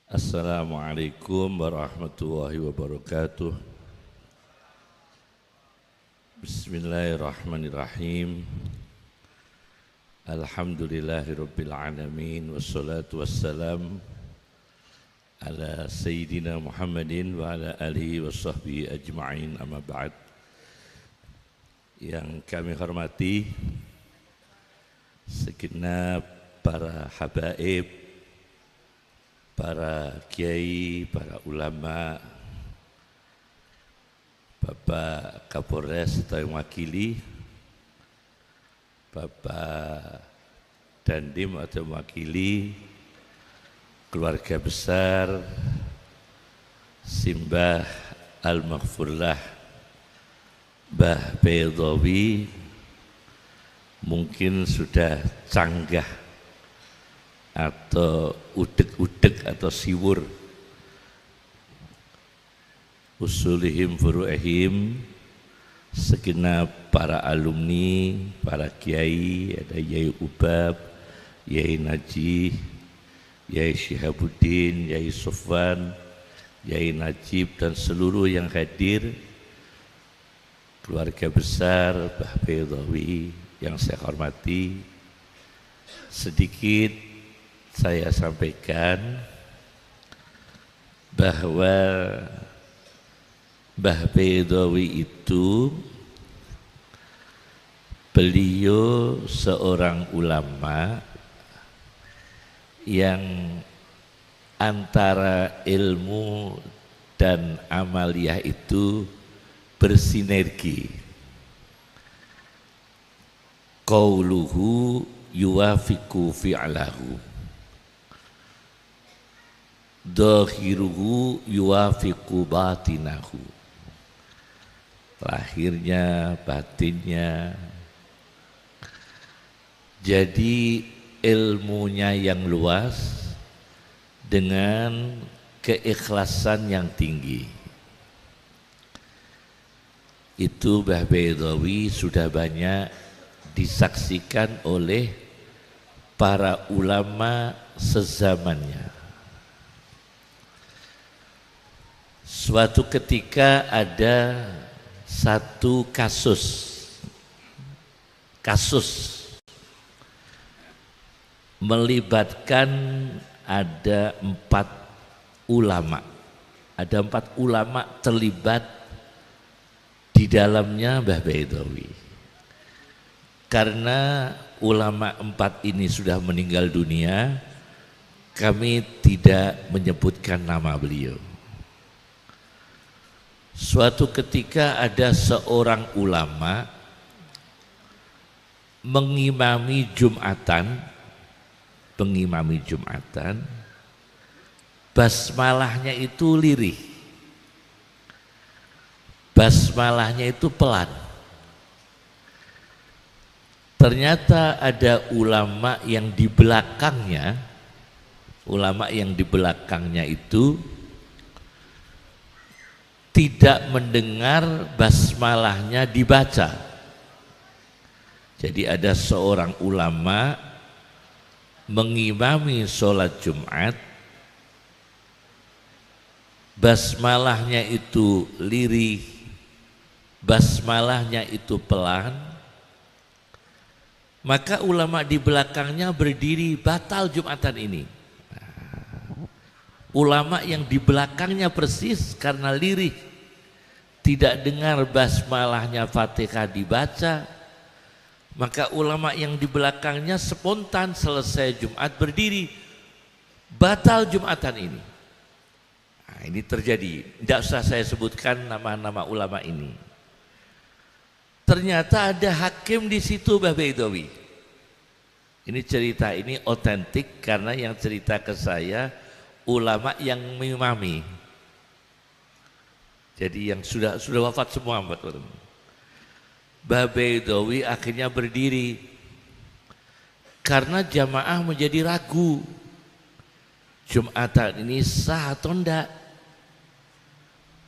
Assalamualaikum warahmatullahi wabarakatuh. Bismillahirrahmanirrahim. Alhamdulillahirabbil alamin wassalatu wassalam ala sayyidina Muhammadin wa ala alihi washabbihi ajma'in, amma ba'd. Yang kami hormati segenap para habaib, para kiai, para ulama, Bapak Kapolres atau yang wakili, Bapak Dandim atau mewakili, keluarga besar Simbah Al-Maghfurlah Mbah Baidawi, mungkin sudah canggah atau udek-udek atau siwur usulihim furu'ihim, segenap para alumni, para kiai, ada Yai Ubab, Yai Najih, Yai Syihabuddin, Yai Sofwan, Yai Najib, dan seluruh yang hadir, keluarga besar Mbah Baidawi yang saya hormati. Sedikit saya sampaikan bahwa Mbah Baidawi itu beliau seorang ulama yang antara ilmu dan amaliyah itu bersinergi. Qauluhu yuwafiqu fi'lahu, dhahiruhu yuwafiqu batinahu. Lahirnya, batinnya. Jadi ilmunya yang luas dengan keikhlasan yang tinggi. Itu Mbah Baidawi sudah banyak disaksikan oleh para ulama sezamannya. Suatu ketika ada satu kasus melibatkan ada 4 ulama. Ada 4 ulama terlibat di dalamnya Mbah Baidawi. Karena ulama 4 ini sudah meninggal dunia, kami tidak menyebutkan nama beliau. Suatu ketika ada seorang ulama mengimami Jumatan, basmalahnya itu lirih, basmalahnya itu pelan. Ternyata ada ulama yang di belakangnya itu tidak mendengar basmalahnya dibaca. Jadi ada seorang ulama mengimami sholat Jumat, basmalahnya itu lirih, basmalahnya itu pelan, maka ulama di belakangnya berdiri, batal Jumatan ini. Ulama yang di belakangnya persis karena lirih, tidak dengar basmalahnya Fatihah dibaca, maka ulama yang di belakangnya spontan selesai Jumat berdiri, batal Jumatan ini. Nah, ini terjadi, tidak usah saya sebutkan nama-nama ulama ini. Ternyata ada hakim di situ Mbah Baidawi. Ini cerita ini otentik karena yang cerita ke saya ulama yang mengimami. Jadi yang sudah wafat semua. Mbah Baidawi akhirnya berdiri karena jamaah menjadi ragu Jumatan ini sah atau enggak.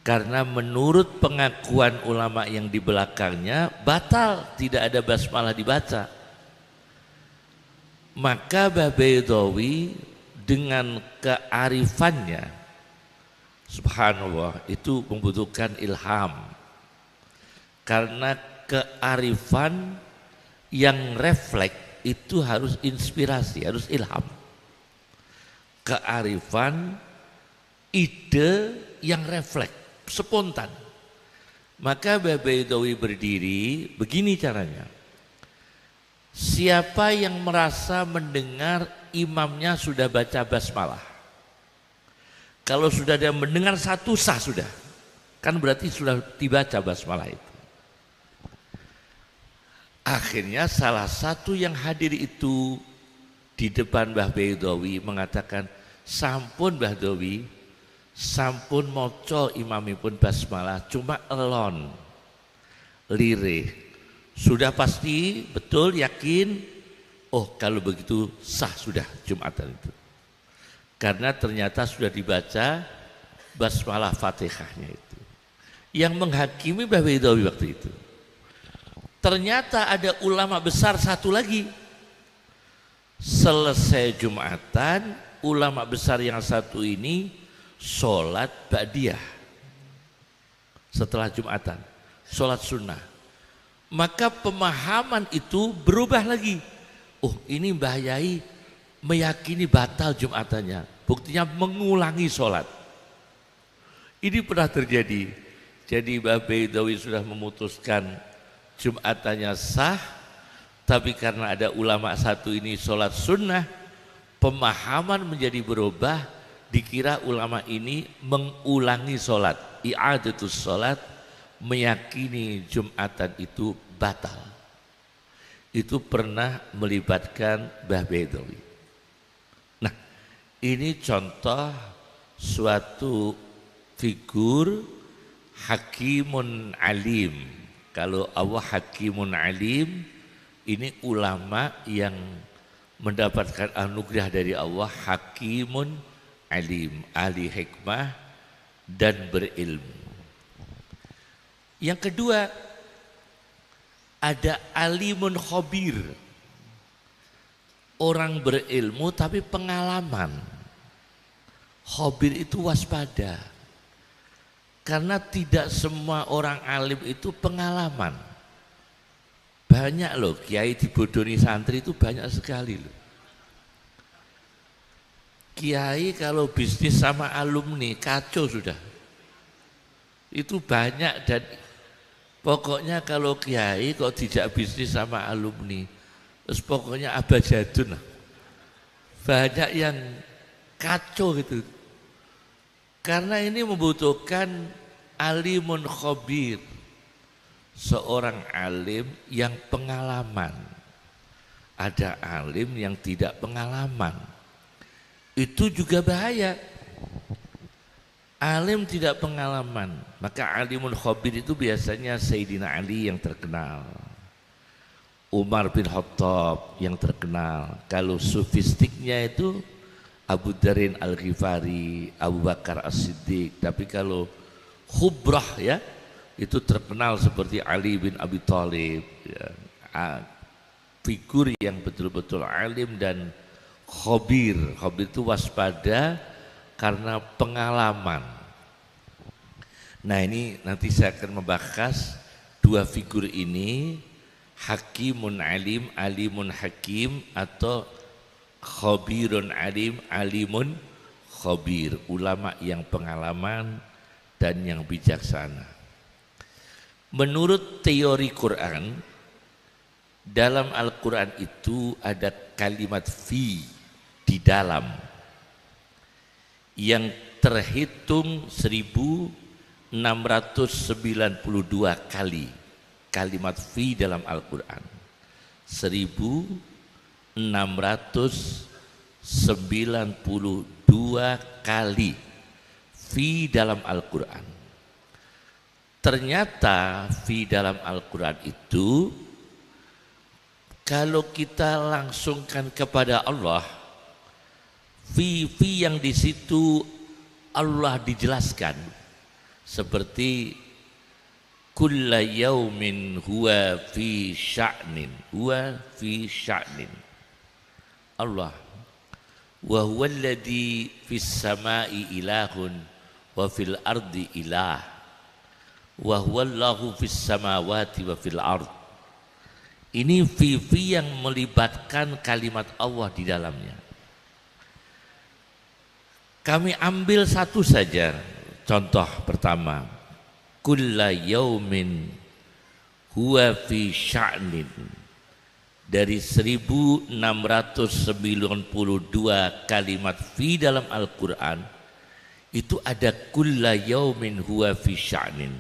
Karena menurut pengakuan ulama yang di belakangnya batal, tidak ada basmalah dibaca. Maka Mbah Baidawi dengan kearifannya, subhanallah, itu membutuhkan ilham. Karena kearifan yang refleks itu harus inspirasi, harus ilham. Kearifan, ide yang refleks, spontan. Maka Mbah Baidowi berdiri, begini caranya. Siapa yang merasa mendengar imamnya sudah baca basmalah, kalau sudah dia mendengar satu sah sudah, kan berarti sudah dibaca basmalah itu. Akhirnya salah satu yang hadir itu di depan Mbah Baidowi mengatakan, sampun Mbah Dowi, sampun moco imamipun basmalah, cuma elon lirih. Sudah pasti, betul, yakin, oh kalau begitu sah sudah Jumatan itu. Karena ternyata sudah dibaca basmalah Fatihahnya itu. Yang menghakimi Mbah Baidowi waktu itu. Ternyata ada ulama besar satu lagi. Selesai Jumatan, ulama besar yang satu ini sholat ba'diyah setelah Jumatan, sholat sunnah. Maka pemahaman itu berubah lagi. Oh, ini Mbah Yai meyakini batal Jumatannya, buktinya mengulangi sholat. Ini pernah terjadi. Jadi Mbah Baidowi sudah memutuskan Jumatannya sah, tapi karena ada ulama satu ini sholat sunnah, pemahaman menjadi berubah. Dikira ulama ini mengulangi sholat, i'adatus sholat, meyakini Jumatan itu batal. Itu pernah melibatkan Mbah Baidowi. Nah, ini contoh suatu figur hakimun alim. Kalau Allah hakimun alim, ini ulama yang mendapatkan anugerah dari Allah, hakimun alim, ahli hikmah dan berilmu. Yang kedua, ada alimun khabir, orang berilmu tapi pengalaman. Khabir itu waspada, karena tidak semua orang alim itu pengalaman. Banyak loh kiai dibodohi santri itu banyak sekali loh. Kiai kalau bisnis sama alumni kacau sudah. Itu banyak, dan pokoknya kalau kiai kok tidak bisnis sama alumni, terus pokoknya abajadun lah. Banyak yang kacau gitu. Karena ini membutuhkan alimun khabir, seorang alim yang pengalaman. Ada alim yang tidak pengalaman. Itu juga bahaya. Alim tidak pengalaman, maka alimun khabir itu biasanya Sayyidina Ali yang terkenal, Umar bin Khattab yang terkenal. Kalau sufistiknya itu Abu Darin Al-Ghifari, Abu Bakar As-Siddiq. Tapi kalau khubrah ya, itu terkenal seperti Ali bin Abi Thalib ya. Figur yang betul-betul alim dan khabir. Khabir itu waspada karena pengalaman. Nah, ini nanti saya akan membahas dua figur ini, hakimun alim, alimun hakim, atau khabirun alim, alimun khabir, ulama yang pengalaman dan yang bijaksana. Menurut teori Quran, dalam Al-Quran itu ada kalimat fi di dalam yang terhitung 1692 kali. Kalimat fi dalam Al-Quran 1692 kali fi dalam Al-Quran. Ternyata fi dalam Al-Quran itu kalau kita langsungkan kepada Allah, fi yang di situ Allah dijelaskan seperti kulla yaumin huwa fi sya'nin, huwa fi sya'nin. Allah wa huwallazi fis samai ilahun wa fil ardi ilah wa huwallahu fis samawati wa fil ard. Ini fi yang melibatkan kalimat Allah di dalamnya. Kami ambil satu saja contoh pertama, kulla yaumin huwa fi sya'nin. Dari 1692 kalimat fi dalam Al-Quran itu ada kulla yaumin huwa fi sya'nin.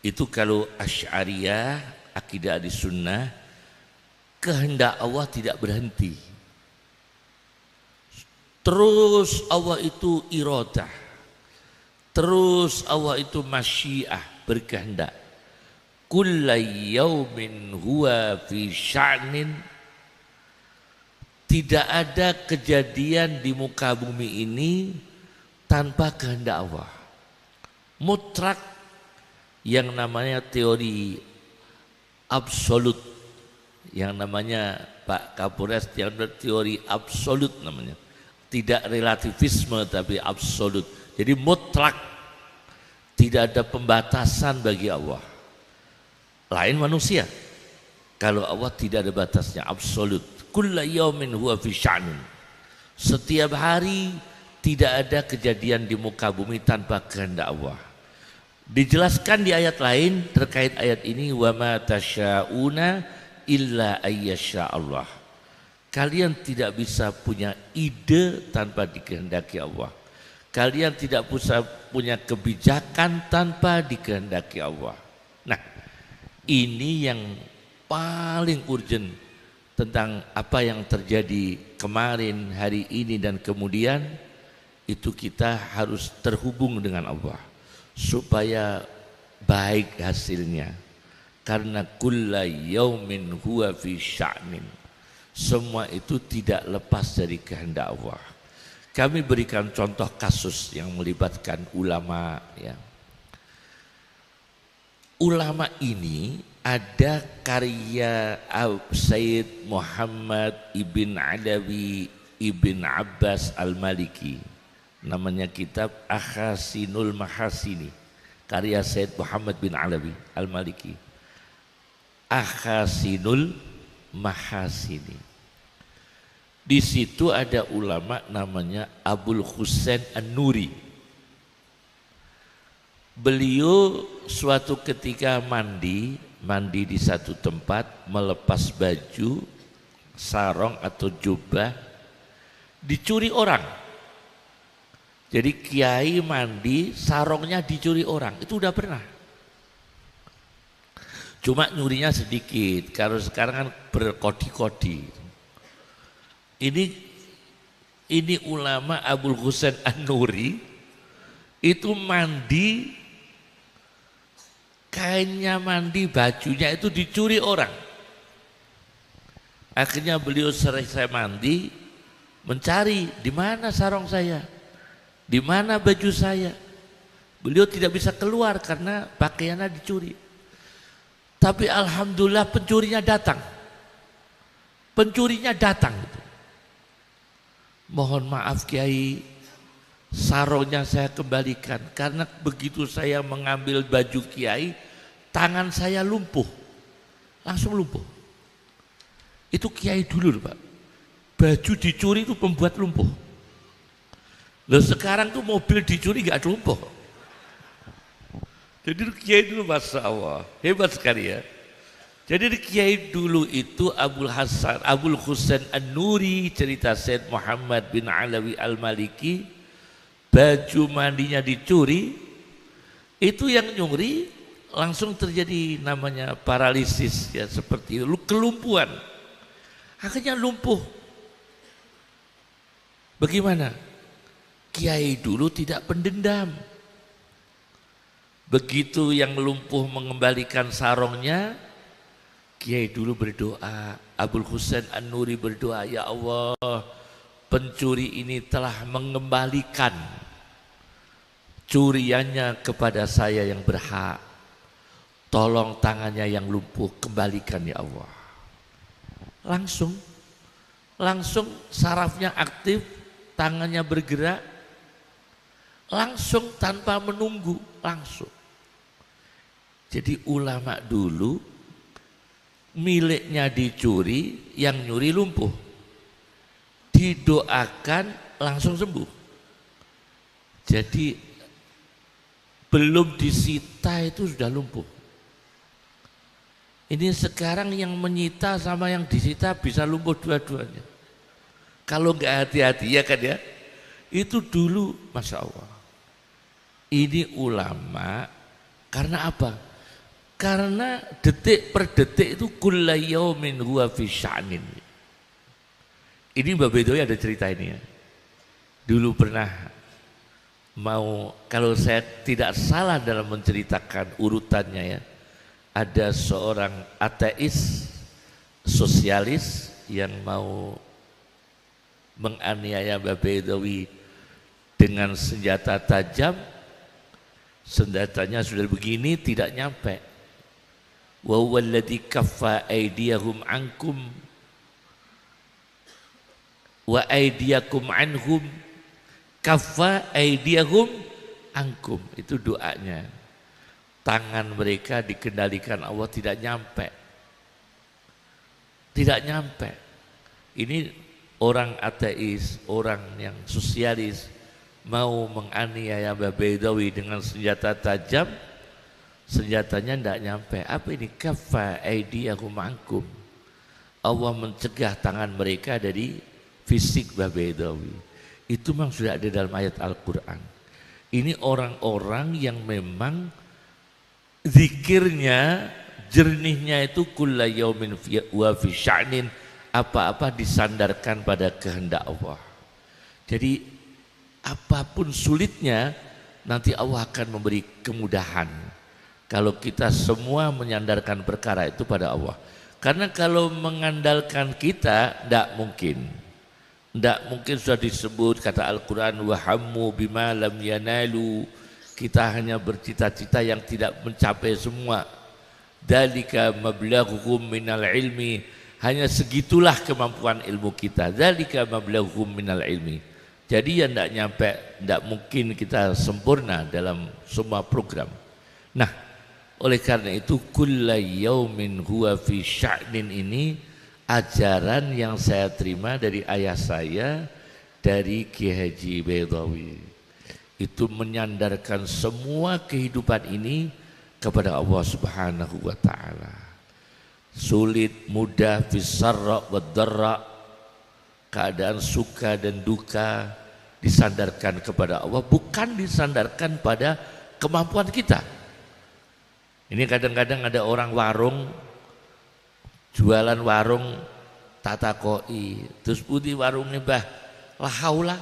Itu kalau Asy'ariyah, akidah ahli sunnah, kehendak Allah tidak berhenti. Terus Allah itu iradah. Terus Allah itu masyiah, berkehendak. Kulla yaumin huwa fi sya'nin. Tidak ada kejadian di muka bumi ini tanpa kehendak Allah. Mutlak, yang namanya teori absolut, yang namanya Pak Kapolres, yang teori absolut namanya. Tidak relativisme tapi absolut. Jadi mutlak, tidak ada pembatasan bagi Allah. Lain manusia, kalau Allah tidak ada batasnya, absolut. Kulla yaumin huwa fi sya'nin. Setiap hari tidak ada kejadian di muka bumi tanpa kehendak Allah. Dijelaskan di ayat lain terkait ayat ini, wa ma tasya'una illa ayyasha Allah. Kalian tidak bisa punya ide tanpa dikehendaki Allah. Kalian tidak bisa punya kebijakan tanpa dikehendaki Allah. Nah, ini yang paling urgent tentang apa yang terjadi kemarin, hari ini dan kemudian. Itu kita harus terhubung dengan Allah supaya baik hasilnya. Karena kulla yaumin huwa fi sya'nin. Semua itu tidak lepas dari kehendak Allah. Kami berikan contoh kasus yang melibatkan ulama, ya. Ulama ini ada karya Sayyid Muhammad ibn Alawi ibn Abbas al-Maliki. Namanya kitab Akhasinul Mahasini, karya Sayyid Muhammad bin Alawi al-Maliki. Akhasinul Mahasini. Di situ ada ulama namanya Abul Husain An-Nuri. Beliau suatu ketika mandi di satu tempat, melepas baju, sarong atau jubah, dicuri orang. Jadi kiai mandi, sarongnya dicuri orang, itu udah pernah. Cuma nyurinya sedikit, kalau sekarang kan berkodi-kodi. Ini ulama Abul Husain An-Nuri itu mandi, kainnya mandi, bajunya itu dicuri orang. Akhirnya beliau selesai mandi, mencari di mana sarong saya, di mana baju saya. Beliau tidak bisa keluar karena pakaiannya dicuri. Tapi alhamdulillah pencurinya datang. Pencurinya datang. Mohon maaf Kiai, sarongnya saya kembalikan karena begitu saya mengambil baju Kiai, tangan saya lumpuh. Langsung lumpuh. Itu Kiai dulu Pak. Baju dicuri itu pembuat lumpuh. Loh sekarang tuh mobil dicuri gak lumpuh. Jadi Kiai dulu Masya Allah, hebat sekali ya. Jadi Kiai dulu itu Abul Husain An-Nuri, cerita Sayyid Muhammad bin Alawi Al-Maliki, baju mandinya dicuri, itu yang nyuri langsung terjadi namanya paralisis ya, seperti kelumpuhan. Akhirnya lumpuh. Bagaimana? Kiai dulu tidak pendendam. Begitu yang lumpuh mengembalikan sarongnya, Kiai dulu berdoa, Abul Husain An-Nuri berdoa, ya Allah, pencuri ini telah mengembalikan curiannya kepada saya yang berhak. Tolong tangannya yang lumpuh kembalikan ya Allah. Langsung sarafnya aktif, tangannya bergerak, langsung tanpa menunggu, langsung. Jadi ulama dulu miliknya dicuri, yang nyuri lumpuh. Didoakan langsung sembuh. Jadi belum disita itu sudah lumpuh. Ini sekarang yang menyita sama yang disita bisa lumpuh dua-duanya. Kalau nggak hati-hati ya kan ya. Itu dulu Masya Allah. Ini ulama karena apa? Karena detik per detik itu kulla yaumin huwa fi sya'nin. Ini Mbak Bedowi ada cerita ini ya. Dulu pernah kalau saya tidak salah dalam menceritakan urutannya ya, ada seorang ateis sosialis yang mau menganiaya Mbak Bedowi dengan senjata tajam. Senjatanya sudah begini tidak nyampe. Wa huwallazi kaffa aydiyahum ankum wa aydiyakum anhum kaffa aydiyahum ankum. Itu doanya. Tangan mereka dikendalikan Allah tidak nyampe. Tidak nyampe. Ini orang ateis, orang yang sosialis mau menganiaya Mbak Bedowi dengan senjata tajam, senjatanya tidak nyampe. Apa ini? Kaffa aydiyahum ankum. Allah mencegah tangan mereka dari fisik Mbak Bedowi. Itu memang sudah ada dalam ayat Al-Quran. Ini orang-orang yang memang zikirnya, jernihnya itu kulla yaumin wa fi sya'nin, apa-apa disandarkan pada kehendak Allah. Jadi apapun sulitnya nanti Allah akan memberi kemudahan kalau kita semua menyandarkan perkara itu pada Allah. Karena kalau mengandalkan kita tidak mungkin sudah disebut kata Al-Quran wa hammu bima lam yanalu. Kita hanya bercita-cita yang tidak mencapai semua. Dzalika mablaghuhum minal ilmi, hanya segitulah kemampuan ilmu kita. Dzalika mablaghuhum minal ilmi. Jadi ya tidak nyampe, tidak mungkin kita sempurna dalam semua program. Nah, oleh karena itu kulla yaumin huwa fi sya'nin ini ajaran yang saya terima dari ayah saya, dari Ki Haji Bedowi. Itu menyandarkan semua kehidupan ini kepada Allah Subhanahu wa taala. Sulit, mudah, fisarra wa dharra, keadaan suka dan duka disandarkan kepada Allah, bukan disandarkan pada kemampuan kita. Ini kadang-kadang ada orang warung, jualan warung, tatakoi, terus putih warungnya bah, la haula,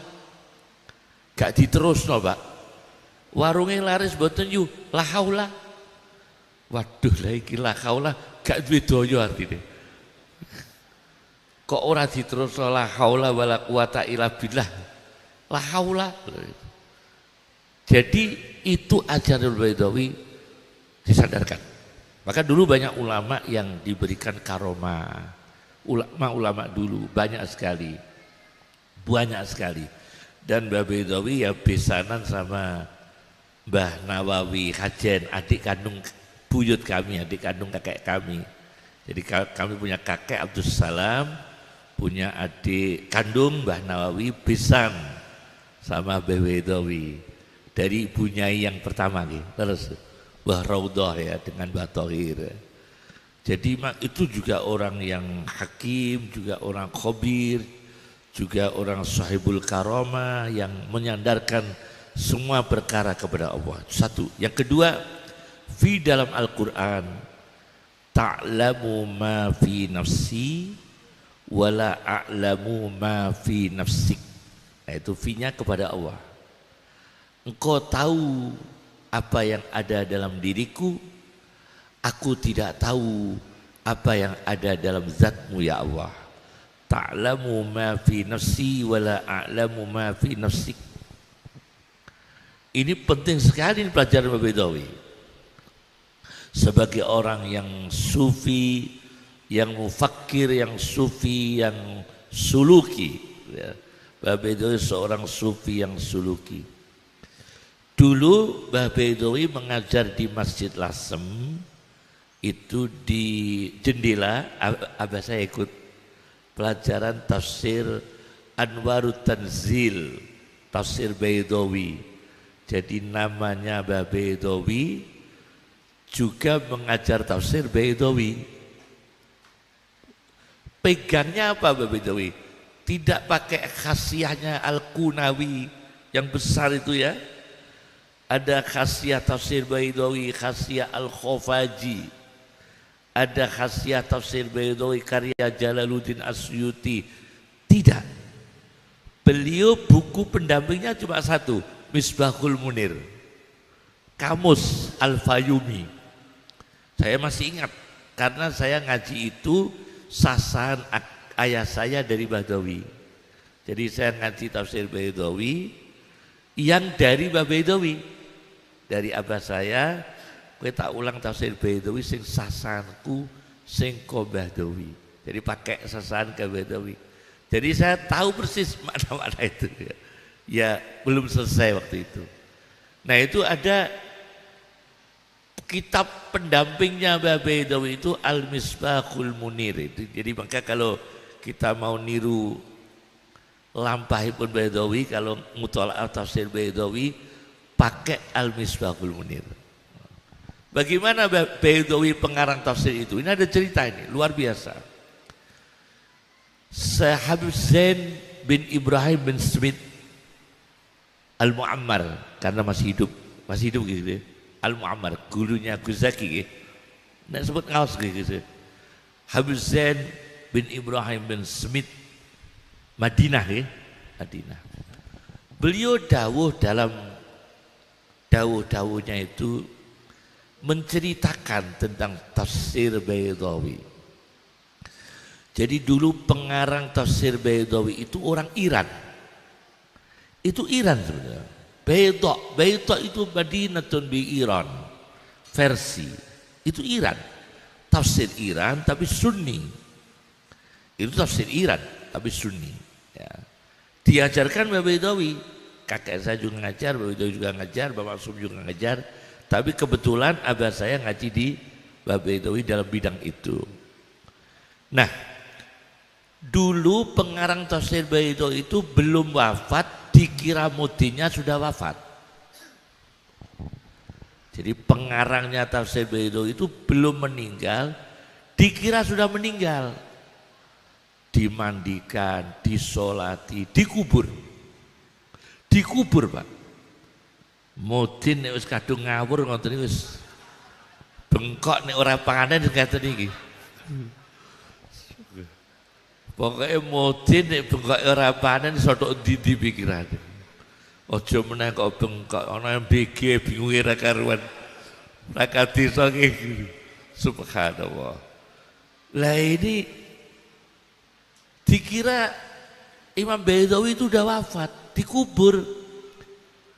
gak diterusno Pak. Warungnya laris boten yu, la haula. Waduh lah iki la haula gak duwe daya artine. Kok ora diterusno la haula wala quwata illa billah. La haula. Jadi itu ajaran Bedowi disadarkan. Maka dulu banyak ulama yang diberikan karomah. Ulama-ulama dulu banyak sekali. Banyak sekali. Dan Mbah Bedowi ya besanan sama Mbah Nawawi Hajen, adik kandung buyut kami, adik kandung kakek kami. Jadi kami punya kakek Abdus Salam, punya adik kandung Mbah Nawawi besan sama Mbah Bedowi. Dari Ibu Nyai yang pertama gitu. Terus Mbah Raudhah ya dengan Mbah Thohir. Jadi itu juga orang yang hakim, juga orang khabir, juga orang sahibul karomah yang menyandarkan semua perkara kepada Allah. Satu. Yang kedua, fi dalam Al-Quran, ta'lamu ma fi nafsi wala a'lamu ma fi nafsik. Nah, itu fi-nya kepada Allah. Engkau tahu apa yang ada dalam diriku, aku tidak tahu apa yang ada dalam zatmu ya Allah. Ta'lamu ma fi nafsi wala a'lamu ma fi nafsik. Ini penting sekali pelajaran Mbah Bedowi. Sebagai orang yang sufi, yang mufakir, yang sufi, yang suluki ya. Mbah Bedowi seorang sufi yang suluki. Dulu Mbah Bedowi mengajar di Masjid Lasem, itu di jendela, abah saya ikut pelajaran tafsir Anwarut Tanzil, tafsir Bedowi. Jadi namanya Mbah Bedowi juga mengajar tafsir Bedowi. Pegangnya apa Mbah Bedowi? Tidak pakai khasiahnya Al-Qunawi yang besar itu ya. Ada khasiah tafsir Bedowi, khasiah Al-Khofaji. Ada khasiah tafsir Bedowi karya Jalaluddin Asyuti. Tidak. Beliau buku pendampingnya cuma satu, Misbahul Munir, Kamus Al-Fayumi. Saya masih ingat karena saya ngaji itu sasaran ayah saya dari Bedowi. Jadi saya ngaji tafsir Bedowi yang dari Mbah Bedowi, dari abah saya. Kowe tak ulang tafsir Bedowi sing sasanku sing ko Bedowi. Jadi pakai sasan ke Bedowi. Jadi saya tahu persis makna-makna itu. Ya belum selesai waktu itu. Nah itu ada kitab pendampingnya Mbah Bedowi itu Al-Misbahul Munir itu. Jadi maka kalau kita mau niru lampahipun Bedowi, kalau mutalaah tafsir Bedowi pakai Al-Misbahul Munir. Bagaimana Bedowi pengarang tafsir itu? Ini ada cerita ini, luar biasa. Habib Zain bin Ibrahim bin Smith Al-Mu'ammar, karena masih hidup gitu ya. Al-Mu'ammar, gurunya Ghazali ya. Nah sebut ngawas gitu. Habib Zain bin Ibrahim bin Smith Madinah ya, Madinah. Beliau dawuh dalam dawuh-dawuhnya itu menceritakan tentang tafsir Bedowi. Jadi dulu pengarang tafsir Bedowi itu orang Iran. Itu Iran sebenarnya. Bedo itu Madinatun bi Iran. Versi. Itu Iran. Tafsir Iran tapi Sunni. Itu tafsir Iran tapi Sunni. Ya. Diajarkan Mbah Bedowi. Kakek saya juga ngajar, Mbah Bedowi juga ngajar, Bapak Sum juga ngajar. Tapi kebetulan abah saya ngaji di Mbah Bedowi dalam bidang itu. Nah, dulu pengarang tafsir Bedowi itu belum wafat, dikira mudinya sudah wafat. Jadi pengarangnya tafsir Bedowi itu belum meninggal, dikira sudah meninggal. Dimandikan, disolati, dikubur. Dikubur, Pak. Mudin nek wis kadung ngawur ngoten iki wis bengkok nek ora panganan ngoten iki. Pokoke mudin nek bengkok ora panen sotok ndi pikirane. Aja meneh kok bengkok ana yang BG bingung ora karuan. Ora kadisa iki. Subhanallah. Lah ini dikira Imam Bedowi itu udah wafat, dikubur.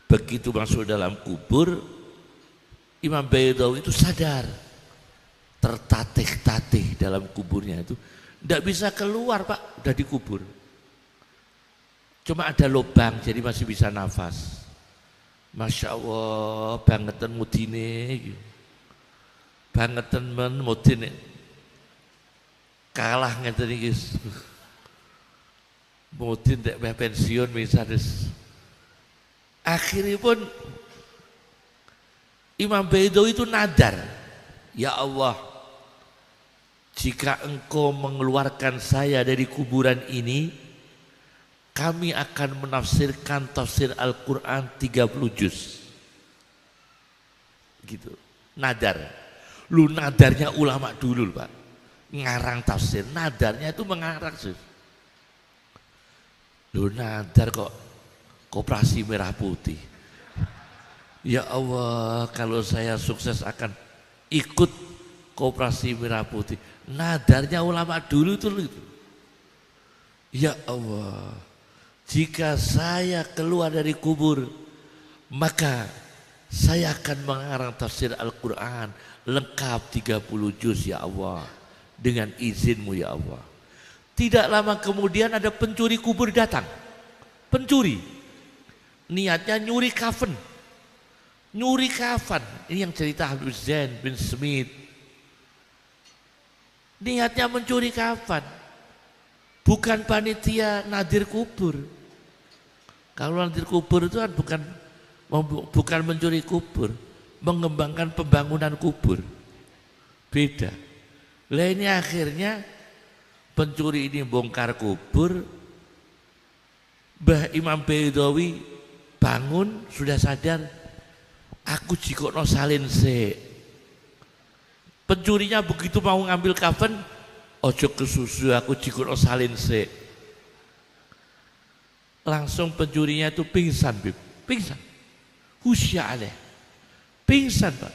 Begitu masuk dalam kubur, Imam Bedowi itu sadar, tertatih-tatih dalam kuburnya itu, tidak bisa keluar Pak, udah dikubur. Cuma ada lubang, jadi masih bisa nafas. Masya Allah, bangetan mudine, bangetan mudine, kalah ngeten iki. Mudin tidak pensiun misalnya. Akhirnya pun Imam Bedowi itu nadar, ya Allah, jika engkau mengeluarkan saya dari kuburan ini, kami akan menafsirkan tafsir Al-Quran 30 juz. Gitu, nadar. Lu nadarnya ulama dulu Pak, ngarang tafsir, nadarnya itu mengarang sih. Lu nadar kok Koperasi Merah Putih. Ya Allah, kalau saya sukses akan ikut Koperasi Merah Putih. Nadarnya ulama dulu itu. Ya Allah, jika saya keluar dari kubur, maka saya akan mengarang tafsir Al-Quran lengkap 30 juz ya Allah, dengan izinmu ya Allah. Tidak lama kemudian ada pencuri kubur datang. pencuri. Niatnya nyuri kafan. Nyuri kafan. Ini yang cerita Habib Zain bin Smith. Niatnya mencuri kafan. Bukan panitia nadir kubur. Kalau nadir kubur itu kan bukan mencuri kubur, mengembangkan pembangunan kubur. Beda. Lah ini akhirnya pencuri ini bongkar kubur. Mbah Imam Baidawi bangun sudah sadar, aku jikono salin se. Pencurinya begitu mau ngambil kafan, ojo kesusu aku jikono salin se. Langsung pencurinya itu pingsan, Bib. Pingsan. Husya aleh. Pingsan, Pak.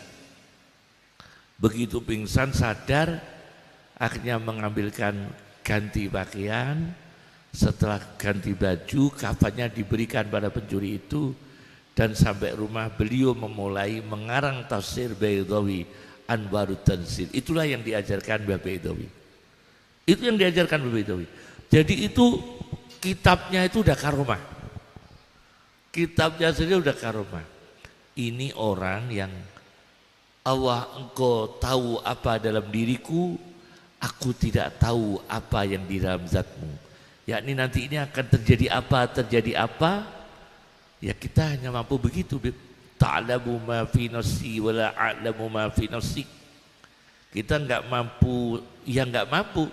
Begitu pingsan sadar, akhirnya mengambilkan ganti pakaian. Setelah ganti baju, kafannya diberikan pada pencuri itu, dan sampai rumah beliau memulai mengarang tafsir Baidawi Anwarut Tanzil. Itulah yang diajarkan Mbah Baidawi. Itu yang diajarkan Mbah Baidawi. Jadi itu kitabnya itu udah karomah. Kitabnya saja udah karomah. Ini orang yang Allah engkau tahu apa dalam diriku, aku tidak tahu apa yang di dalam zatmu. Yakni nanti ini akan terjadi apa, ya kita hanya mampu begitu. Ta'lamu ma fi nafsi wa la a'lamu ma fi nafsik. Kita enggak mampu, ya enggak mampu.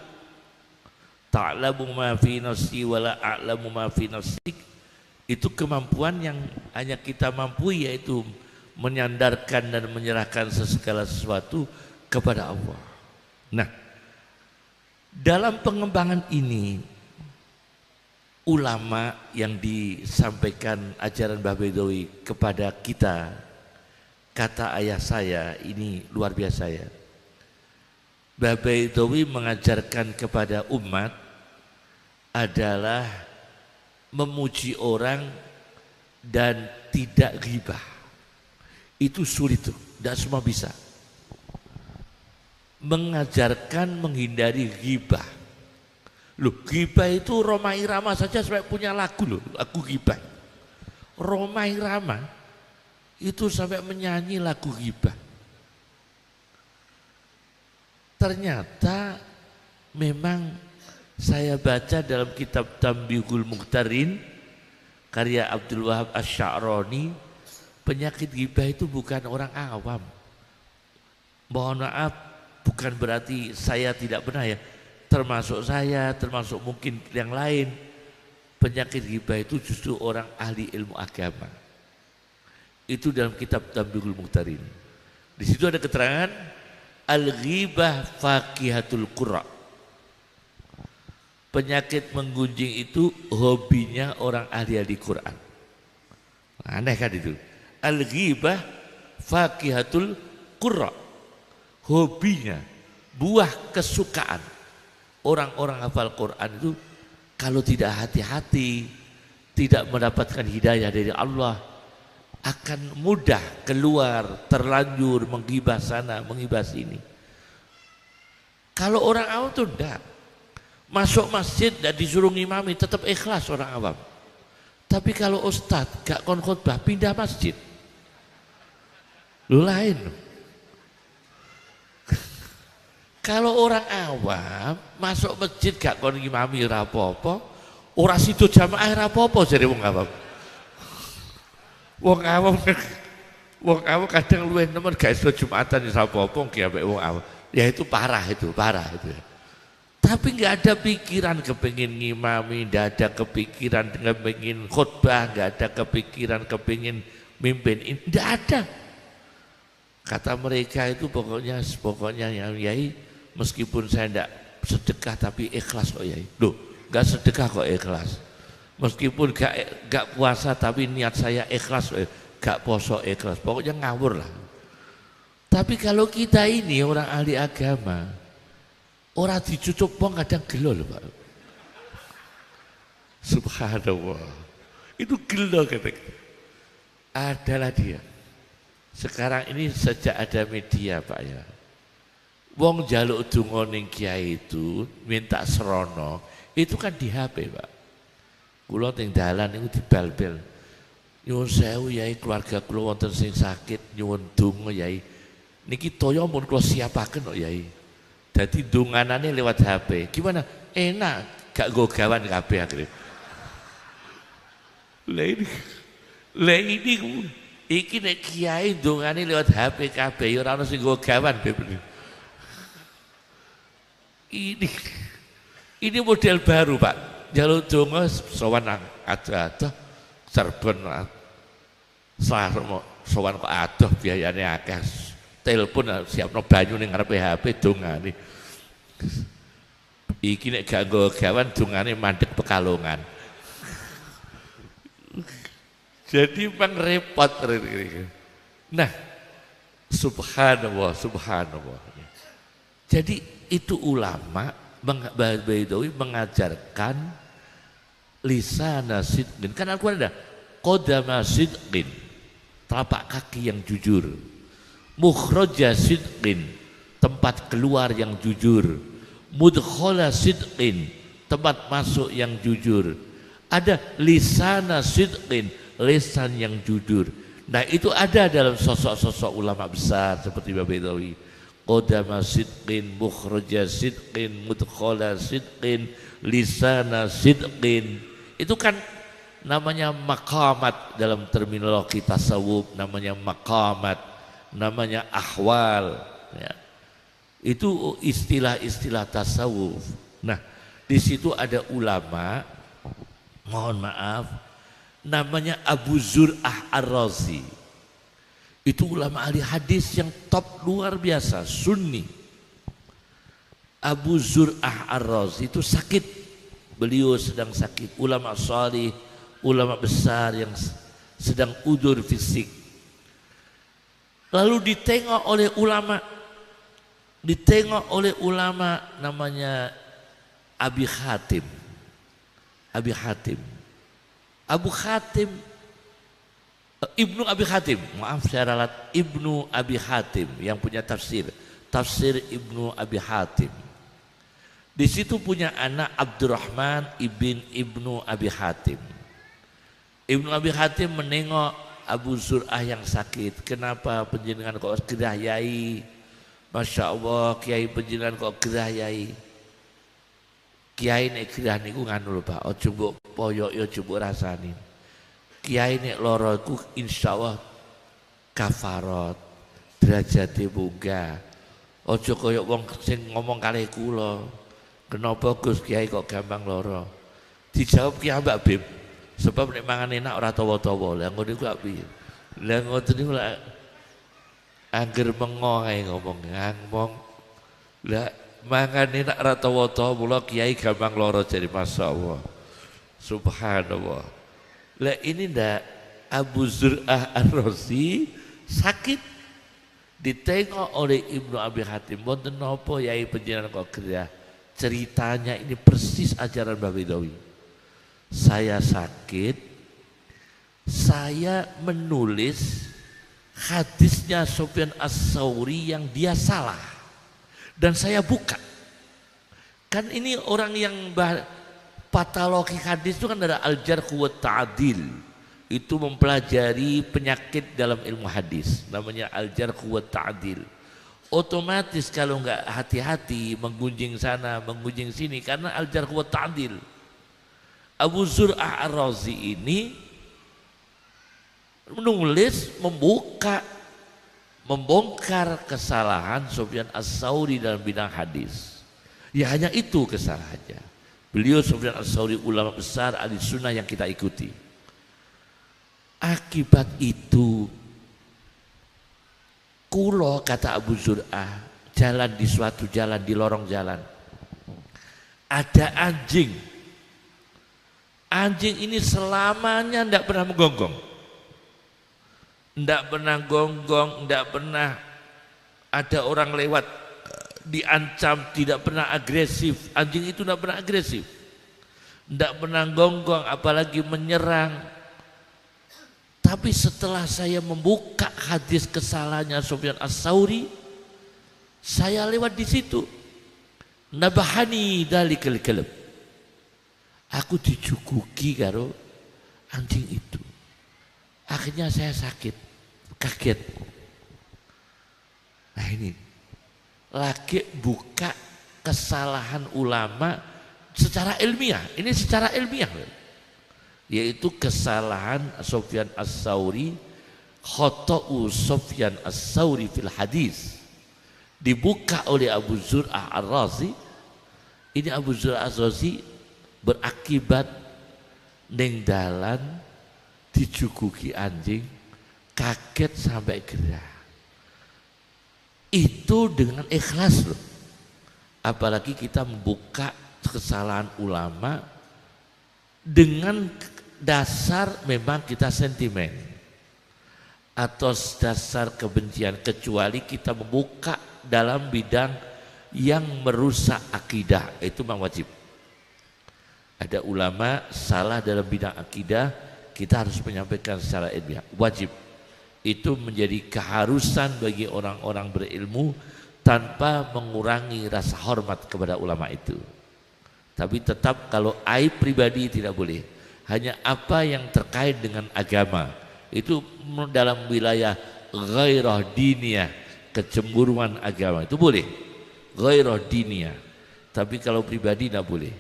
Ta'lamu ma fi nafsi wa la a'lamu ma fi nafsik. Itu kemampuan yang hanya kita mampu, yaitu menyandarkan dan menyerahkan segala sesuatu kepada Allah. Nah, dalam pengembangan ini ulama yang disampaikan ajaran Mbah Baidawi kepada kita, kata ayah saya ini luar biasa ya. Mbah Baidawi mengajarkan kepada umat adalah memuji orang dan tidak ghibah. Itu sulit tuh, tidak semua bisa. Mengajarkan menghindari ghibah. Loh, ghibah itu Rhoma Irama saja sampai punya lagu loh, lagu ghibah. Rhoma Irama itu sampai menyanyi lagu ghibah. Ternyata memang saya baca dalam kitab Tambihul Mukhtarin karya Abdul Wahab Asy-Sya'rani, penyakit ghibah itu bukan orang awam. Mohon maaf, bukan berarti saya tidak pernah ya. Termasuk saya, termasuk mungkin yang lain. Penyakit ghibah itu justru orang ahli ilmu agama. Itu dalam kitab Tambihul Mukhtarin. Di situ ada keterangan al-ghibah faqihatul qurra. Penyakit menggunjing itu hobinya orang ahli Quran. Aneh kan itu? Al-ghibah faqihatul qurra. Hobinya, buah kesukaan orang-orang hafal Quran itu kalau tidak hati-hati, tidak mendapatkan hidayah dari Allah, akan mudah keluar, terlanjur menggibah sana, menggibah sini. Kalau orang awam itu enggak. Masuk masjid dan disuruh ngimami tetap ikhlas orang awam. Tapi kalau ustadz gak kon khotbah, pindah masjid. Lu lain. Kalau orang awam masuk masjid gak kon ngimami ora apa-apa, ora sido jamaah ora apa-apa jare wong awam. Wong awam kadang luwih nemen gak iso Jumatan ora apa-apa ki ambek wong awam. Ya itu parah itu. Tapi nggak ada pikiran kepingin ngimami, nggak ada kepikiran kepingin khutbah, nggak ada kepikiran kepingin mimpin, nggak ada. Kata mereka itu pokoknya yang Yai, meskipun saya nggak sedekah tapi ikhlas kok Yai. Loh, nggak sedekah kok ikhlas. Meskipun nggak puasa tapi niat saya ikhlas, nggak poso ikhlas. Pokoknya ngawur lah. Tapi kalau kita ini orang ahli agama, orang dicucuk wong kadang gelo loh Pak. Subhanallah. Itu gelo kata. Adalah dia. Sekarang ini sejak ada media Pak ya. Wong jaluk donga ning kiai itu minta serono, itu kan di HP Pak. Kula teng dalan niku dibal-bal. Nyuwun sewu Yai, keluarga kula wonten sing sakit, nyuwun donga Yai. Niki toya mun kula siapaken kok Yai. Dadi donganane lewat HP. Gimana? Enak, gak nggo gawan kabeh akhire. Lah ini iki nek kiai dongane lewat HP kabeh ya ora ono sing nggo gawan Ini model baru Pak. Njaluk donga sowan adoh-adoh Cirebon sowan kok adoh biayane akeh. Telepon siapno banyu ning ngarepe HP dongane. Iki nek gak nggo gawan dongane mandek Pekalongan. Jadi memang repot. Nah, subhanallah. Jadi itu ulama Baidawi mengajarkan lisana sidqin. Kan Al-Quran ada qadama sidqin, telapak kaki yang jujur. Mukhraja sidqin, tempat keluar yang jujur. Mudkhala sidqin, tempat masuk yang jujur. Ada lisana sidqin, lisan yang jujur. Nah itu ada dalam sosok-sosok ulama besar seperti Baidawi. Qadama sidqin, mukhraja sidqin, mudkhala sidqin, lisana sidqin. Itu kan namanya maqamat dalam terminologi tasawuf, namanya maqamat, namanya ahwal ya. Itu istilah-istilah tasawuf. Nah di situ ada ulama, mohon maaf, namanya Abu Zur'ah Ar-Razi. Itu ulama ahli hadis yang top luar biasa, sunni. Abu Zur'ah Ar-Razi itu sakit. Beliau sedang sakit, ulama salih, ulama besar yang sedang udur fisik. Lalu ditengok oleh ulama namanya Abi Hatim. Ibnu Abi Hatim, maaf saya ralat, Ibnu Abi Hatim yang punya tafsir Ibnu Abi Hatim. Di situ punya anak Abdurrahman Ibnu Abi Hatim. Ibnu Abi Hatim menengok Abu Zur'ah yang sakit. Kenapa penjenengan kok gerah Yai? Masya Allah, Kiai penjenengan kok gerah Yai? Kiai nek gerah niku nganu lho Pak, ojo mbok poyok ya ojo mbok rasani. Kiai nek lara iku insyaallah kafarat, derajate munggah. Aja kaya wong sing ngomong kalih kula. Kenapa Gus Kiai kok gampang lara? Dijawab Ki Mbak Bim. Sebab nek mangan enak ora tawa-tawa. Lah ngono iku piye? Lah ngoten niku lak angger mengo ae ngomong. Lah mangan enak ora tawa-tawa mula Kiai gampang lara jadi masyaallah. Subhanallah. Lah ini ndak Abu Zur'ah Ar-Razi sakit, ditengok oleh Ibnu Abi Hatim. Wonten napa Yai panjenengan kok gerah? Ceritanya ini persis ajaran Baidawi. Saya sakit, saya menulis hadisnya Sufyan Ats-Tsauri yang dia salah dan saya buka. Kan ini orang yang patologi hadis itu kan ada al-jarh wa ta'dil. Itu mempelajari penyakit dalam ilmu hadis, namanya al-jarh wa ta'dil. Otomatis kalau enggak hati-hati menggunjing sana, menggunjing sini karena al-jarh wa ta'dil. Abu Zur'ah Ar-Razi ini menulis, membongkar kesalahan Sufyan Ats-Tsauri dalam bidang hadis. Ya hanya itu kesalahannya. Beliau Sufyan Ats-Tsauri ulama besar ahli sunnah yang kita ikuti. Akibat itu kulo kata Abu Zur'ah jalan di suatu jalan, di lorong jalan ada anjing. Anjing ini selamanya tidak pernah menggonggong, tidak pernah gonggong, tidak pernah ada orang lewat diancam, tidak pernah agresif. Anjing itu tidak pernah agresif, tidak pernah gonggong, apalagi menyerang. Tapi setelah saya membuka hadis kesalahannya Sufyan Ats-Tsauri, saya lewat di situ. Nabahani dalikal kalb. Aku dijuguki karo anjing itu. Akhirnya saya sakit, kaget. Nah ini, lagi buka kesalahan ulama secara ilmiah. Ini secara ilmiah. Yaitu kesalahan Sufyan Ats-Tsauri, khota'u Sufyan Ats-Tsauri fil hadis. Dibuka oleh Abu Zur'ah Ar-Razi. Ini Abu Zur'ah Ar-Razi berakibat ning dalan dijuguki anjing, kaget sampai gerah. Itu dengan ikhlas loh. Apalagi kita membuka kesalahan ulama dengan dasar memang kita sentimen atau dasar kebencian, kecuali kita membuka dalam bidang yang merusak akidah, itu memang wajib. Ada ulama salah dalam bidang akidah, kita harus menyampaikan secara ilmiah, wajib. Itu menjadi keharusan bagi orang-orang berilmu tanpa mengurangi rasa hormat kepada ulama itu. Tapi tetap kalau aib pribadi tidak boleh. Hanya apa yang terkait dengan agama, itu dalam wilayah ghairah diniyah, kecemburuan agama itu boleh, ghairah diniyah. Tapi kalau pribadi tidak boleh.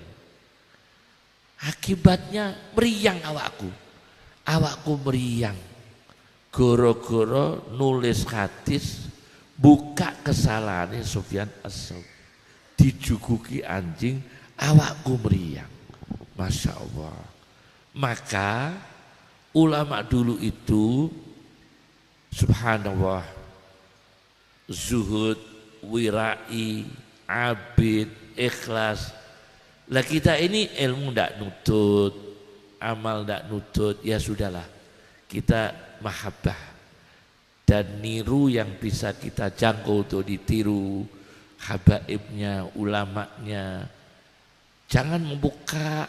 Akibatnya meriang awakku meriang. Goro-goro nulis hadis, buka kesalahannya Sufyan Ats-Tsauri, dijuguki anjing, awakku meriang. Masya Allah. Maka ulama dulu itu subhanallah, zuhud, wirai, abid, ikhlas. Lah kita ini ilmu ndak nutut, amal ndak nutut, ya sudahlah. Kita mahabbah dan niru yang bisa kita jangkau untuk ditiru, habaibnya, ulamanya. Jangan membuka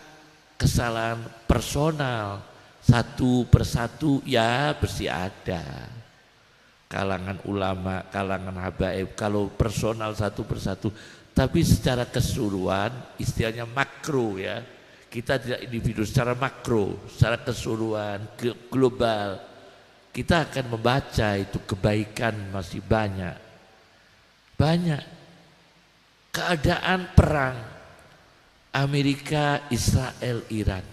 kesalahan personal satu persatu, ya pasti ada. Kalangan ulama, kalangan habaib, kalau personal satu persatu. Tapi secara keseluruhan, istilahnya makro ya, kita tidak individu, secara makro, secara keseluruhan, global, kita akan membaca itu kebaikan masih banyak. Banyak. Keadaan perang Amerika, Israel, Iran.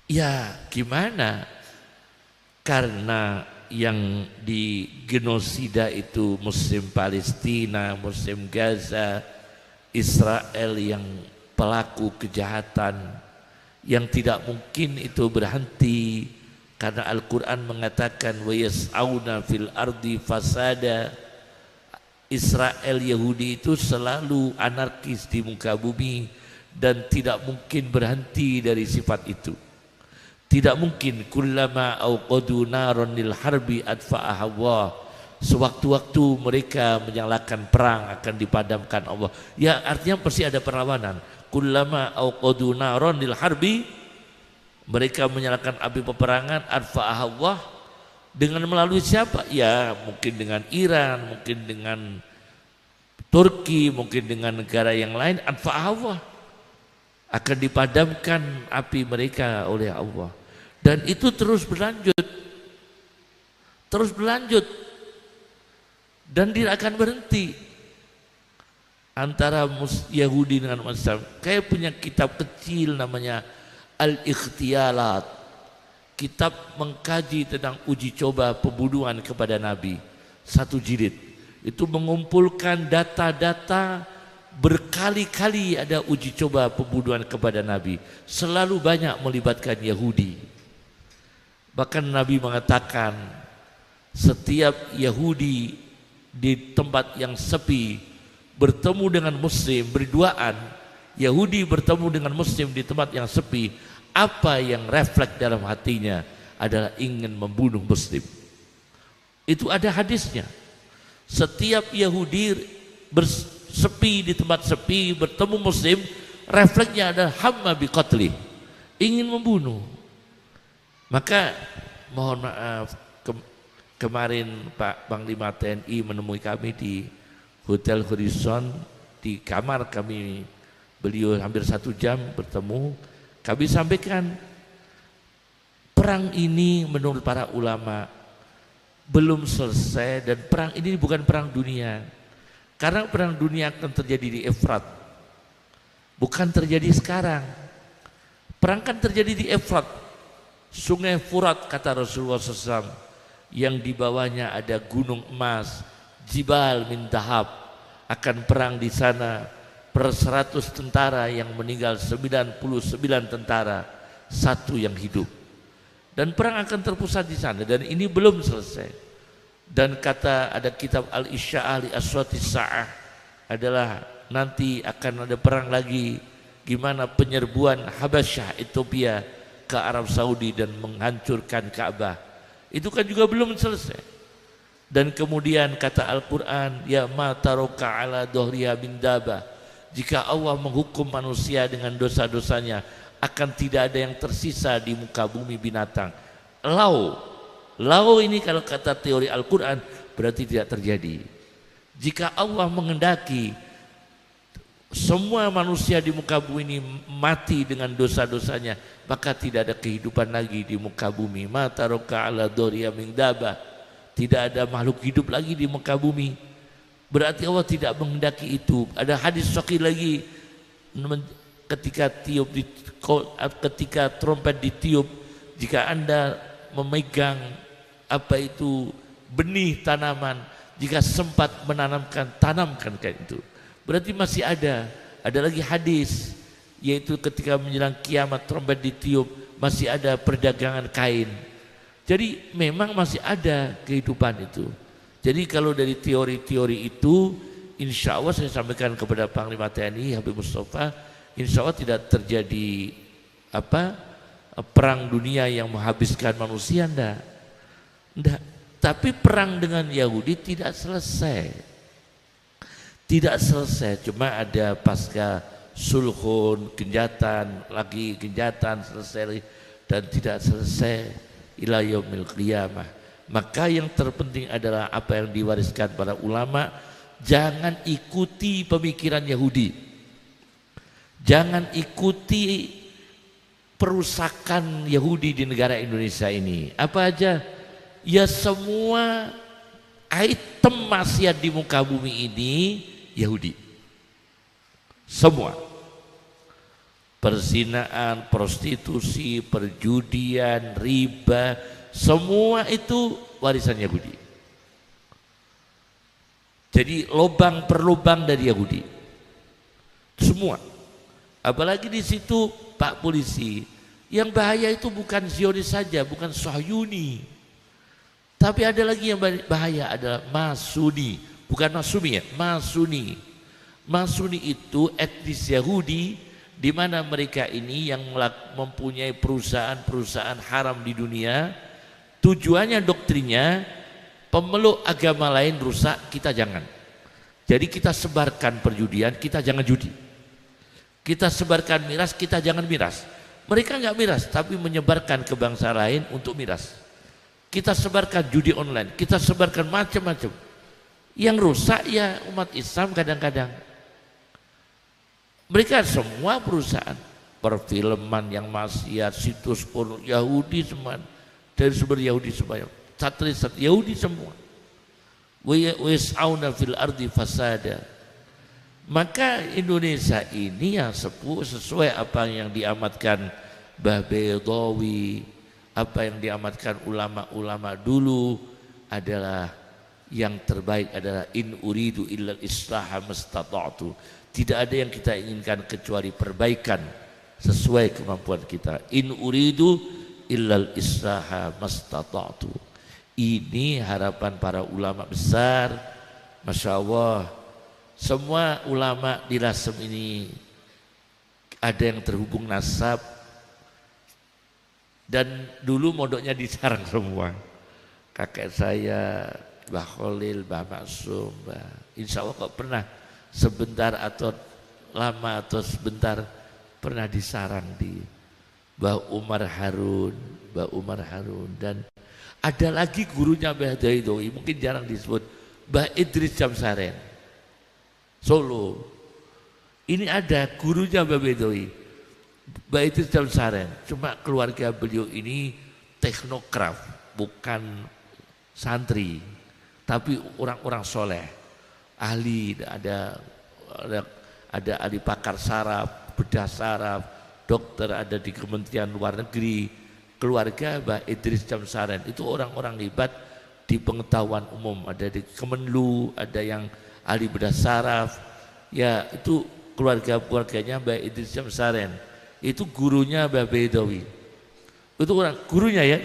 Ya gimana? Karena yang di genosida itu Muslim Palestina, Muslim Gaza, Israel yang pelaku kejahatan yang tidak mungkin itu berhenti karena Al-Quran mengatakan wa yas'auna fil ardi fasada. Israel Yahudi itu selalu anarkis di muka bumi dan tidak mungkin berhenti dari sifat itu. Tidak mungkin kullama auqadu naron lil harbi adfa'aha Allah. Sewaktu-waktu mereka menyalakan perang akan dipadamkan Allah. Ya artinya pasti ada perlawanan. Kullama auqadu naron lil harbi, mereka menyalakan api peperangan, adfa'aha Allah. Dengan melalui siapa? Ya mungkin dengan Iran, mungkin dengan Turki, mungkin dengan negara yang lain. Adfa'aha Allah, akan dipadamkan api mereka oleh Allah. Dan itu terus berlanjut dan tidak akan berhenti antara Yahudi dengan Muslim. Kayak punya kitab kecil namanya Al-Ikhtiyalat, kitab mengkaji tentang uji coba pembunuhan kepada Nabi, 1 jilid. Itu mengumpulkan data-data berkali-kali ada uji coba pembunuhan kepada Nabi, selalu banyak melibatkan Yahudi. Bahkan Nabi mengatakan setiap Yahudi di tempat yang sepi bertemu dengan Muslim berduaan, Yahudi bertemu dengan Muslim di tempat yang sepi, apa yang refleks dalam hatinya adalah ingin membunuh Muslim. Itu ada hadisnya. Setiap Yahudi bersepi di tempat sepi bertemu Muslim, refleksnya adalah hamma biqatli, ingin membunuh. Maka mohon maaf, kemarin Pak Panglima TNI menemui kami di Hotel Horizon, di kamar kami, beliau hampir 1 jam bertemu. Kami sampaikan perang ini menurut para ulama belum selesai, dan perang ini bukan perang dunia. Karena perang dunia akan terjadi di Efrat, bukan terjadi sekarang. Perang kan terjadi di Efrat, sungai Furat kata Rasulullah SAW, yang di bawahnya ada gunung emas, Jibal min Dahab. Akan perang di sana, per 100 tentara yang meninggal 99 tentara, 1 yang hidup. Dan perang akan terpusat di sana, dan ini belum selesai. Dan kata ada kitab Al-Isya'ah li Aswati Sa'ah adalah nanti akan ada perang lagi, gimana penyerbuan Habasyah Ethiopia ke Arab Saudi dan menghancurkan Ka'bah. Itu kan juga belum selesai. Dan kemudian kata Al-Quran, ya ma taroka ala dohriha bin dabah, jika Allah menghukum manusia dengan dosa-dosanya, akan tidak ada yang tersisa di muka bumi binatang. Lau ini kalau kata teori Al-Quran berarti tidak terjadi. Jika Allah mengendaki semua manusia di muka bumi ini mati dengan dosa-dosanya, maka tidak ada kehidupan lagi di muka bumi. Ma taroka ala dohriha min dabah, tidak ada makhluk hidup lagi di muka bumi. Berarti Allah tidak menghendaki itu. Ada hadis sahih lagi, ketika trompet ditiup, jika Anda memegang benih tanaman, jika sempat menanamkan, tanamkan kayak itu. Berarti masih ada lagi hadis, yaitu ketika menjelang kiamat trompet ditiup, masih ada perdagangan kain. Jadi memang masih ada kehidupan itu. Jadi kalau dari teori-teori itu, insya Allah saya sampaikan kepada Panglima TNI Habib Mustafa, insya Allah tidak terjadi perang dunia yang menghabiskan manusia, enggak. Tapi perang dengan Yahudi tidak selesai. Tidak selesai, cuma ada pasca sulhun, genjatan, selesai, dan tidak selesai ila yaumil qiyamah. Maka yang terpenting adalah apa yang diwariskan para ulama, jangan ikuti pemikiran Yahudi. Jangan ikuti perusakan Yahudi di negara Indonesia ini. Apa aja? Ya semua item maksiat di muka bumi ini Yahudi. Semua. Perzinaan, prostitusi, perjudian, riba, semua itu warisan Yahudi. Jadi lubang per lubang dari Yahudi. Semua. Apalagi di situ Pak Polisi, yang bahaya itu bukan Zionis saja, bukan Sahyuni. Tapi ada lagi yang bahaya, adalah Masuni, bukan Masumi ya, Masuni. Masuni itu etnis Yahudi, di mana mereka ini yang mempunyai perusahaan-perusahaan haram di dunia. Tujuannya, doktrinnya, pemeluk agama lain rusak, kita jangan. Jadi kita sebarkan perjudian, kita jangan judi. Kita sebarkan miras, kita jangan miras. Mereka nggak miras, tapi menyebarkan ke bangsa lain untuk miras. Kita sebarkan judi online, kita sebarkan macam-macam. Yang rusak ya umat Islam kadang-kadang. Mereka semua perusahaan, perfilman yang maksiat, situs porno Yahudi semua, dari sumber Yahudi semua, satelit Yahudi semua. Wis'auna fil ardi fasada. Maka Indonesia ini yang sesuai apa yang diamatkan Mbah Bedawi, apa yang diamatkan ulama-ulama dulu, adalah yang terbaik adalah in uridu illal islaha mastata'tu. Tidak ada yang kita inginkan kecuali perbaikan sesuai kemampuan kita. In uridu illal islaha mastata'tu. Ini harapan para ulama besar. Masya Allah, semua ulama di Lasem ini ada yang terhubung nasab. Dan dulu mondoknya di Sarang semua. Kakek saya, Mbah Khalil, Mbah Maksum, insya Allah kok pernah sebentar atau lama atau sebentar pernah di Sarang di Mbah Umar Harun, dan ada lagi gurunya Mbah Daidowi, mungkin jarang disebut, Mbah Idris Jamsaren, Solo. Ini ada gurunya Mbah Daidowi. Mbak Idris Damsaren, cuma keluarga beliau ini teknokrat, bukan santri, tapi orang-orang soleh, ahli, ada ahli pakar saraf, bedah saraf, dokter ada di Kementerian Luar Negeri. Keluarga Mbak Idris Damsaren itu orang-orang hebat di pengetahuan umum, ada di Kemenlu, ada yang ahli bedah saraf. Ya, itu keluarganya Mbak Idris Damsaren. Itu gurunya Mbak Baidowi. Itu orang gurunya ya,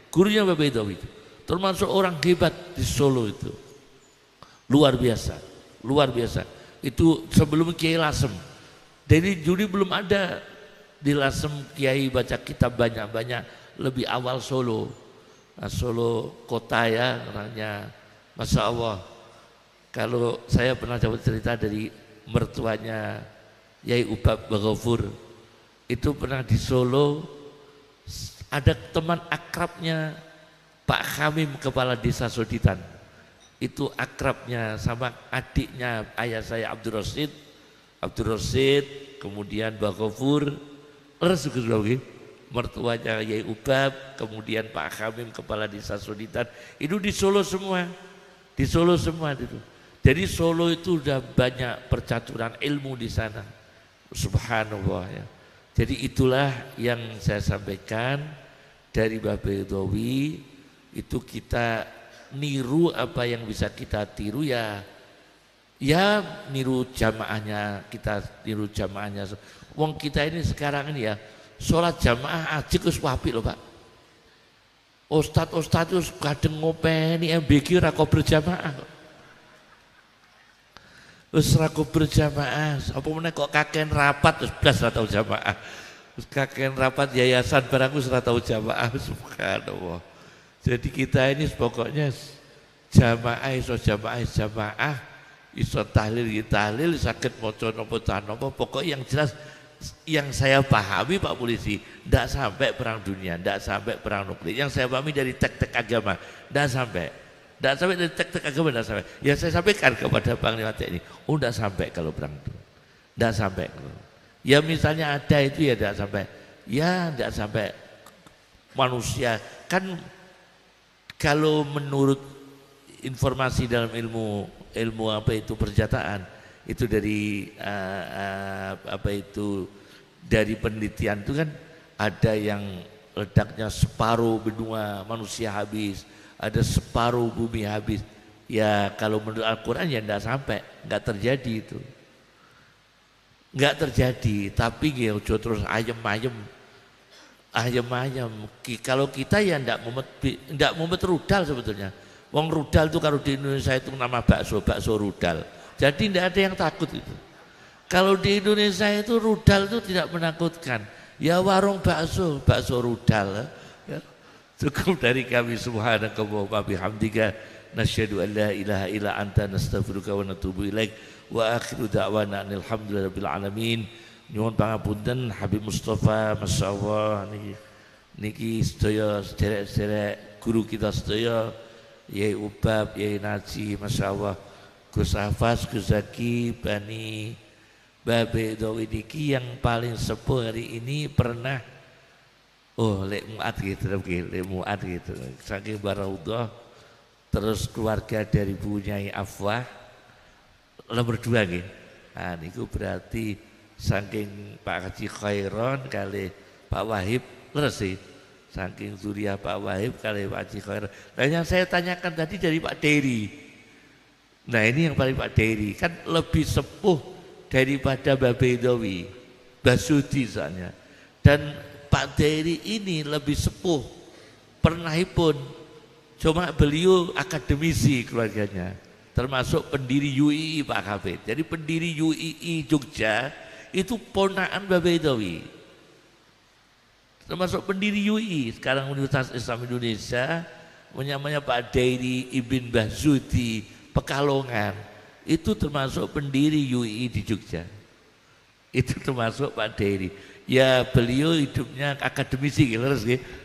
gurunya Mbak Baidowi. Termasuk orang hebat di Solo itu. Luar biasa, luar biasa. Itu sebelum Kiai Lasem. Dari Juni belum ada di Lasem Kiai baca kitab banyak-banyak, lebih awal Solo. Nah, Solo kota ya orangnya, Masya Allah. Kalau saya pernah dapat cerita dari mertuanya Yai Ubab Baghafur, itu pernah di Solo ada teman akrabnya Pak Hamim kepala desa Soditan. Itu akrabnya sama adiknya ayah saya Abdul Rosid, kemudian Baghafur, mertuanya Yai Ubab, kemudian Pak Hamim kepala desa Soditan. Itu di Solo semua, itu. Jadi Solo itu udah banyak percaturan ilmu di sana, subhanallah ya. Jadi itulah yang saya sampaikan dari Mbah Baidowi. Itu kita niru apa yang bisa kita tiru ya niru jamaahnya, Wong kita ini sekarang ini ya sholat jamaah aja wis apik lho Pak. Ustad wis kadang ngopeni MBQ ra kok berjamaah. Wis ra kok berjamaah, apa meneh kok kakean rapat wis blas ra tau jamaah. Wis kakean rapat yayasan barang wis ra tau jamaah, subhanallah. Jadi kita ini pokoknya jamaah iso tahlil sakit maca napa pokoknya yang jelas yang saya pahami Pak Polisi, tidak sampai perang dunia, tidak sampai perang nuklir. Yang saya pahami dari tek-tek agama, tidak sampai dari tek-tek agama, tidak sampai. Yang saya sampaikan kepada Panglima TNI, tidak sampai kalau perang itu, tidak sampai. Ya misalnya ada itu ya tidak sampai, tidak sampai manusia kan. Kalau menurut informasi dalam ilmu apa itu perjataan, itu dari dari penelitian itu kan ada yang ledaknya separuh benua manusia habis, ada separuh bumi habis. Ya kalau menurut Al-Quran ya enggak sampai, enggak terjadi itu, enggak terjadi. Tapi ya terus ayem-ayem. Kalau kita ya enggak mumet rudal sebetulnya. Wong rudal itu kalau di Indonesia itu nama bakso rudal. Jadi tidak ada yang takut itu. Kalau di Indonesia itu rudal itu tidak menakutkan. Ya warung bakso rudal. Ya. Cukup dari kami, subhanakallah wa bihamdika, nasyhadu an la ilaha illa anta, nastaghfiruka wa natubu ilaik. Wa akhiru da'wana alhamdulillahirabbil alamin. Nyuwun pangapunten Habib Mustafa, masyaallah niki sedaya sederek guru kita sedaya, Yai Ubab, Yai Naji, masyaallah. Gus Hafaz, Gus Zaki, Bani Mbah Baidowi niki yang paling sepuh hari ini pernah lek muat gitu. Saking baraudhah, terus keluarga dari Bu Nyai Afwah nomor 2 nggih. Nah niku berarti saking Pak Haji Khairon kali Pak Wahib leres. Saking zuriat Pak Wahib kali Pak Haji Khairon. Nah yang saya tanyakan tadi dari Pak Dery. Nah ini yang paling Pak Dery kan lebih sepuh daripada Mbah Baidowi, Basudi soalnya. Dan Pak Dery ini lebih sepuh, pernahipun, cuma beliau akademisi keluarganya, termasuk pendiri UII Pak Hafid. Jadi pendiri UII Jogja itu ponakan Mbah Baidowi, termasuk pendiri UI sekarang Universitas Islam Indonesia, namanya Pak Dery Ibn Bahzudi Pekalongan, itu termasuk pendiri UI di Jogja, itu termasuk Pak Dery. Ya beliau hidupnya akademisi,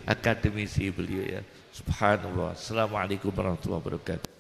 akademisi beliau ya. Subhanallah. Assalamualaikum warahmatullahi wabarakatuh.